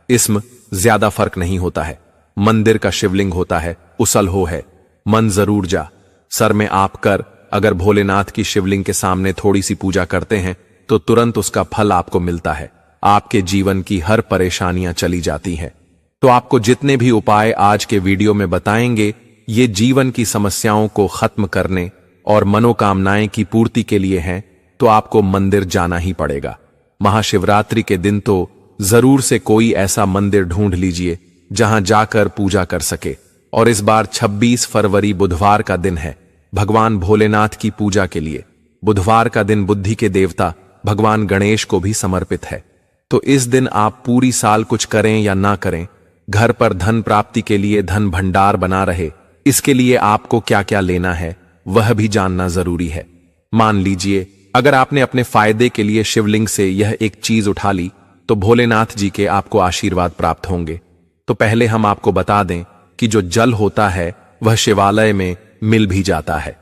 इसमें ज्यादा फर्क नहीं होता है। मंदिर का शिवलिंग होता है, उसल हो है, मन जरूर जा। सर में आप कर अगर भोलेनाथ की शिवलिंग के सामने थोड़ी सी पूजा करते हैं तो तुरंत उसका फल आपको मिलता है। आपके जीवन की हर परेशानियां चली जाती हैं। तो आपको जितने भी उपाय आज के वीडियो में बताएंगे, ये जीवन की समस्याओं को खत्म करने और मनोकामनाएं की पूर्ति के लिए हैं। तो आपको मंदिर जाना ही पड़ेगा। महाशिवरात्रि के दिन तो जरूर से कोई ऐसा मंदिर ढूंढ लीजिए जहां जाकर पूजा कर सके। और इस बार 26 फरवरी बुधवार का दिन है भगवान भोलेनाथ की पूजा के लिए। बुधवार का दिन बुद्धि के देवता भगवान गणेश को भी समर्पित है। तो इस दिन आप पूरी साल कुछ करें या ना करें, घर पर धन प्राप्ति के लिए धन भंडार बना रहे, इसके लिए आपको क्या क्या लेना है वह भी जानना जरूरी है। मान लीजिए अगर आपने अपने फायदे के लिए शिवलिंग से यह एक चीज उठा ली तो भोलेनाथ जी के आपको आशीर्वाद प्राप्त होंगे। तो पहले हम आपको बता दें कि जो जल होता है वह शिवालय में मिल भी जाता है,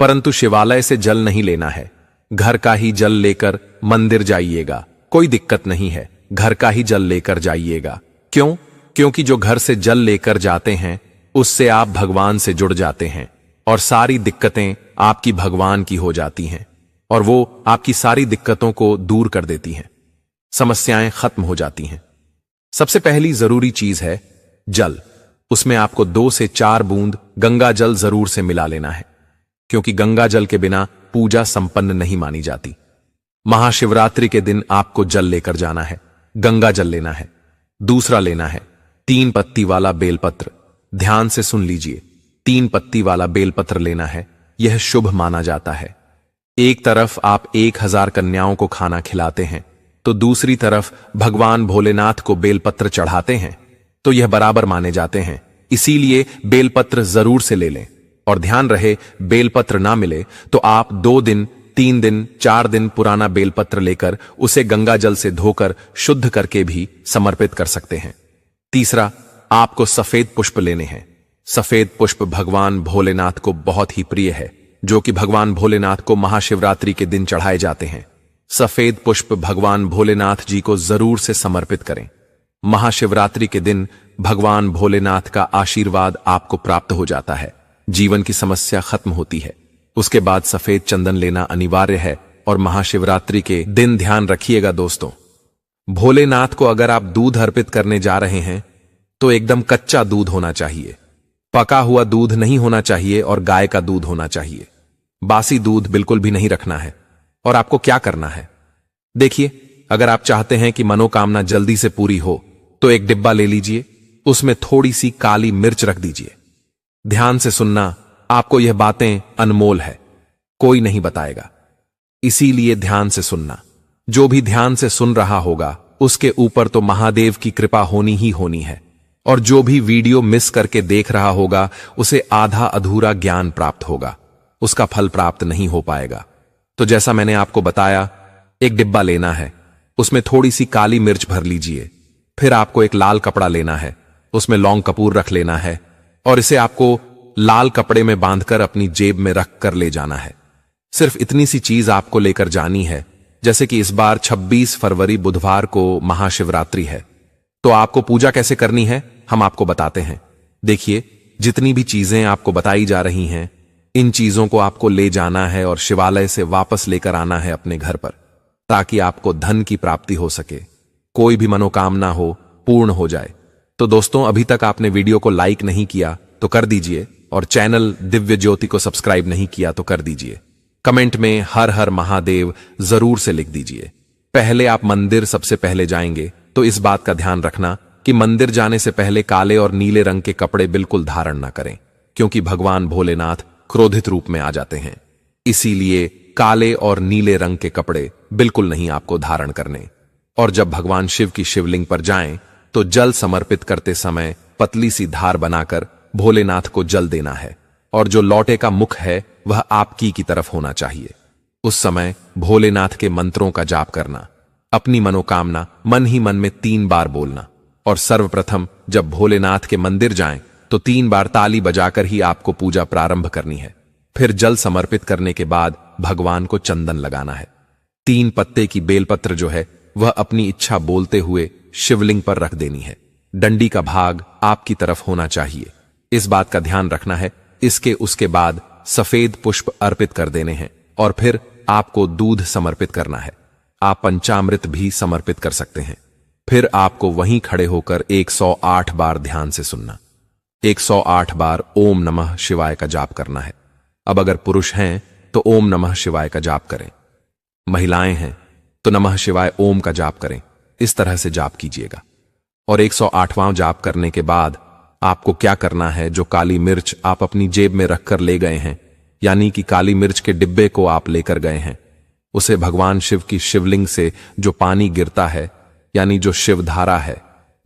परंतु शिवालय से जल नहीं लेना है। घर का ही जल लेकर मंदिर जाइएगा, कोई दिक्कत नहीं है, घर का ही जल लेकर जाइएगा। क्यों? क्योंकि जो घर से जल लेकर जाते हैं उससे आप भगवान से जुड़ जाते हैं और सारी दिक्कतें आपकी भगवान की हो जाती हैं और वो आपकी सारी दिक्कतों को दूर कर देती हैं, समस्याएं खत्म हो जाती हैं। सबसे पहली जरूरी चीज है जल। उसमें आपको 2 से 4 बूंद गंगा जल जरूर से मिला लेना है, क्योंकि गंगा जल के बिना पूजा संपन्न नहीं मानी जाती। महाशिवरात्रि के दिन आपको जल लेकर जाना है, गंगा जल लेना है। दूसरा लेना है 3 पत्ती वाला बेलपत्र। ध्यान से सुन लीजिए, 3 पत्ती वाला बेलपत्र लेना है, यह शुभ माना जाता है। एक तरफ आप 1000 कन्याओं को खाना खिलाते हैं तो दूसरी तरफ भगवान भोलेनाथ को बेलपत्र चढ़ाते हैं, तो यह बराबर माने जाते हैं। इसीलिए बेलपत्र जरूर से ले लें। और ध्यान रहे बेलपत्र ना मिले तो आप 2 दिन 3 दिन 4 दिन पुराना बेलपत्र लेकर उसे गंगा जल से धोकर शुद्ध करके भी समर्पित कर सकते हैं। तीसरा, आपको सफेद पुष्प लेने हैं। सफेद पुष्प भगवान भोलेनाथ को बहुत ही प्रिय है, जो कि भगवान भोलेनाथ को महाशिवरात्रि के दिन चढ़ाए जाते हैं। सफेद पुष्प भगवान भोलेनाथ जी को जरूर से समर्पित करें। महाशिवरात्रि के दिन भगवान भोलेनाथ का आशीर्वाद आपको प्राप्त हो जाता है, जीवन की समस्या खत्म होती है। उसके बाद सफेद चंदन लेना अनिवार्य है। और महाशिवरात्रि के दिन ध्यान रखिएगा दोस्तों, भोलेनाथ को अगर आप दूध अर्पित करने जा रहे हैं तो एकदम कच्चा दूध होना चाहिए, पका हुआ दूध नहीं होना चाहिए और गाय का दूध होना चाहिए। बासी दूध बिल्कुल भी नहीं रखना है। और आपको क्या करना है, देखिए, अगर आप चाहते हैं कि मनोकामना जल्दी से पूरी हो तो एक डिब्बा ले लीजिए, उसमें थोड़ी सी काली मिर्च रख दीजिए। ध्यान से सुनना, आपको यह बातें अनमोल है, कोई नहीं बताएगा, इसीलिए ध्यान से सुनना। जो भी ध्यान से सुन रहा होगा उसके ऊपर तो महादेव की कृपा होनी ही होनी है। और जो भी वीडियो मिस करके देख रहा होगा उसे आधा अधूरा ज्ञान प्राप्त होगा, उसका फल प्राप्त नहीं हो पाएगा। तो जैसा मैंने आपको बताया, एक डिब्बा लेना है, उसमें थोड़ी सी काली मिर्च भर लीजिए। फिर आपको एक लाल कपड़ा लेना है, उसमें लौंग कपूर रख लेना है और इसे आपको लाल कपड़े में बांधकर अपनी जेब में रख कर ले जाना है। सिर्फ इतनी सी चीज आपको लेकर जानी है। जैसे कि इस बार 26 फरवरी बुधवार को महाशिवरात्रि है, तो आपको पूजा कैसे करनी है हम आपको बताते हैं। देखिए, जितनी भी चीजें आपको बताई जा रही हैं, इन चीजों को आपको ले जाना है और शिवालय से वापस लेकर आना है अपने घर पर, ताकि आपको धन की प्राप्ति हो सके, कोई भी मनोकामना हो पूर्ण हो जाए। तो दोस्तों, अभी तक आपने वीडियो को लाइक नहीं किया तो कर दीजिए और चैनल दिव्य ज्योति को सब्सक्राइब नहीं किया तो कर दीजिए। कमेंट में हर हर महादेव जरूर से लिख दीजिए। पहले आप मंदिर सबसे पहले जाएंगे तो इस बात का ध्यान रखना कि मंदिर जाने से पहले काले और नीले रंग के कपड़े बिल्कुल धारण ना करें, क्योंकि भगवान भोलेनाथ क्रोधित रूप में आ जाते हैं। इसीलिए काले और नीले रंग के कपड़े बिल्कुल नहीं आपको धारण करने। और जब भगवान शिव की शिवलिंग पर जाएं तो जल समर्पित करते समय पतली सी धार बनाकर भोलेनाथ को जल देना है और जो लौटे का मुख है वह आपकी की तरफ होना चाहिए। उस समय भोलेनाथ के मंत्रों का जाप करना, अपनी मनोकामना मन ही मन में 3 बार बोलना और सर्वप्रथम जब भोलेनाथ के मंदिर जाएं तो 3 बार ताली बजाकर ही आपको पूजा प्रारंभ करनी है। फिर जल समर्पित करने के बाद भगवान को चंदन लगाना है। 3 पत्ते की बेलपत्र जो है वह अपनी इच्छा बोलते हुए शिवलिंग पर रख देनी है। डंडी का भाग आपकी तरफ होना चाहिए, इस बात का ध्यान रखना है। उसके बाद सफेद पुष्प अर्पित कर देने हैं और फिर आपको दूध समर्पित करना है। आप पंचामृत भी समर्पित कर सकते हैं। फिर आपको वहीं खड़े होकर 108 बार ध्यान से सुनना। 108 बार ओम नमः शिवाय का जाप करना है। अब अगर पुरुष हैं तो ओम नमः शिवाय का जाप करें, महिलाएं हैं तो नमः शिवाय ओम का जाप करें। इस तरह से जाप कीजिएगा। और 108वां जाप करने के बाद आपको क्या करना है, जो काली मिर्च आप अपनी जेब में रखकर ले गए हैं, यानी कि काली मिर्च के डिब्बे को आप लेकर गए हैं, उसे भगवान शिव की शिवलिंग से जो पानी गिरता है, यानी जो शिवधारा है,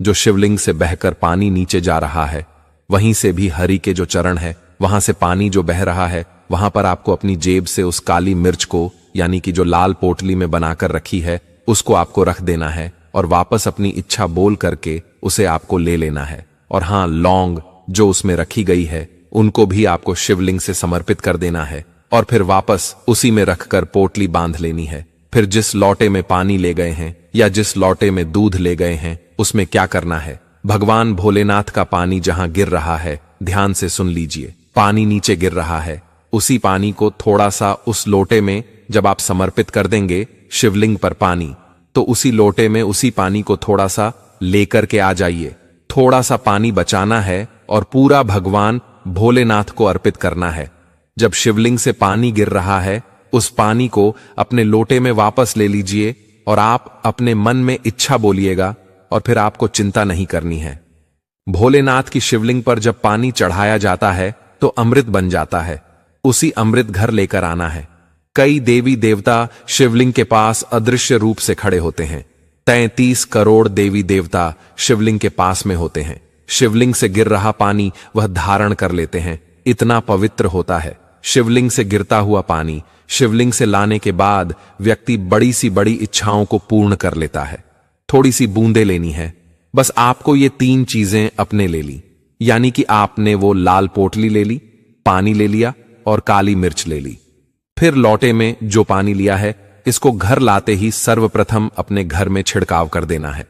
जो शिवलिंग से बहकर पानी नीचे जा रहा है, वहीं से भी हरि के जो चरण है, वहां से पानी जो बह रहा है, वहां पर आपको अपनी जेब से उस काली मिर्च को, यानी कि जो लाल पोटली में बनाकर रखी है, उसको आपको रख देना है और वापस अपनी इच्छा बोल करके उसे आपको ले लेना है। और हां, लौंग जो उसमें रखी गई है उनको भी आपको शिवलिंग से समर्पित कर देना है और फिर वापस उसी में रखकर पोटली बांध लेनी है। फिर जिस लोटे में पानी ले गए हैं या जिस लोटे में दूध ले गए हैं, उसमें क्या करना है, भगवान भोलेनाथ का पानी जहां गिर रहा है, ध्यान से सुन लीजिए, पानी नीचे गिर रहा है, उसी पानी को थोड़ा सा उस लोटे में जब आप समर्पित कर देंगे शिवलिंग पर पानी, तो उसी लोटे में उसी पानी को थोड़ा सा लेकर के आ जाइए। थोड़ा सा पानी बचाना है और पूरा भगवान भोलेनाथ को अर्पित करना है। जब शिवलिंग से पानी गिर रहा है, उस पानी को अपने लोटे में वापस ले लीजिए और आप अपने मन में इच्छा बोलिएगा और फिर आपको चिंता नहीं करनी है। भोलेनाथ की शिवलिंग पर जब पानी चढ़ाया जाता है तो अमृत बन जाता है, उसी अमृत घर लेकर आना है। कई देवी देवता शिवलिंग के पास अदृश्य रूप से खड़े होते हैं। 33 करोड़ देवी देवता शिवलिंग के पास में होते हैं। शिवलिंग से गिर रहा पानी वह धारण कर लेते हैं, इतना पवित्र होता है। शिवलिंग से गिरता हुआ पानी शिवलिंग से लाने के बाद व्यक्ति बड़ी सी बड़ी इच्छाओं को पूर्ण कर लेता है। थोड़ी सी बूंदे लेनी है, बस आपको ये 3 चीजें अपने ले ली, यानी कि आपने वो लाल पोटली ले ली, पानी ले लिया और काली मिर्च ले ली। फिर लोटे में जो पानी लिया है, इसको घर लाते ही सर्वप्रथम अपने घर में छिड़काव कर देना है।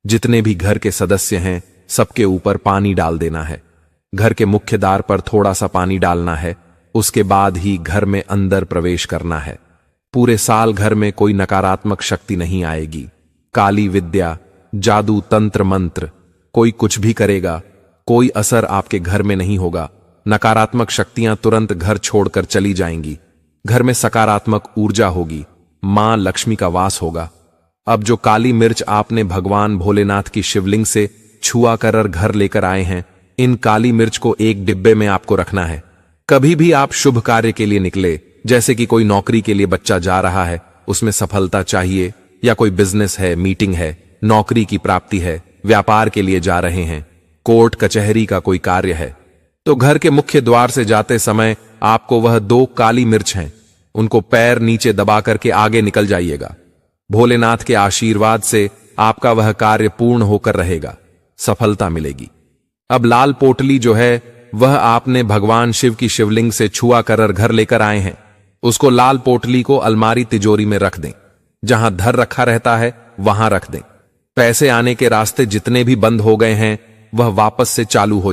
जितने भी घर के सदस्य हैं सबके ऊपर पानी डाल देना है। घर के मुख्य द्वार पर थोड़ा सा पानी डालना है, उसके बाद ही घर में अंदर प्रवेश करना है। पूरे साल घर में कोई नकारात्मक शक्ति नहीं आएगी। काली विद्या, जादू, तंत्र मंत्र कोई कुछ भी करेगा, कोई असर आपके घर में नहीं होगा। नकारात्मक शक्तियां तुरंत घर छोड़कर चली जाएंगी। घर में सकारात्मक ऊर्जा होगी, मां लक्ष्मी का वास होगा। अब जो काली मिर्च आपने भगवान भोलेनाथ की शिवलिंग से छुआ कर घर लेकर आए हैं, इन काली मिर्च को एक डिब्बे में आपको रखना है। कभी भी आप शुभ कार्य के लिए निकले, जैसे कि कोई नौकरी के लिए बच्चा जा रहा है, उसमें सफलता चाहिए, या कोई बिजनेस है, मीटिंग है, नौकरी की प्राप्ति है, व्यापार के लिए जा रहे हैं, कोर्ट कचहरी का कोई कार्य है, तो घर के मुख्य द्वार से जाते समय आपको वह 2 काली मिर्च हैं, उनको पैर नीचे दबा करके आगे निकल जाइएगा। भोलेनाथ के आशीर्वाद से आपका वह कार्य पूर्ण होकर रहेगा, सफलता मिलेगी। अब लाल पोटली जो है वह आपने भगवान शिव की शिवलिंग से छुआ कर घर लेकर आए हैं, उसको लाल पोटली को अलमारी तिजोरी में रख दें। जहां धर रखा रहता है वहां रख दें। पैसे आने के रास्ते जितने भी बंद हो गए हैं वह वापस से चालू हो जाए।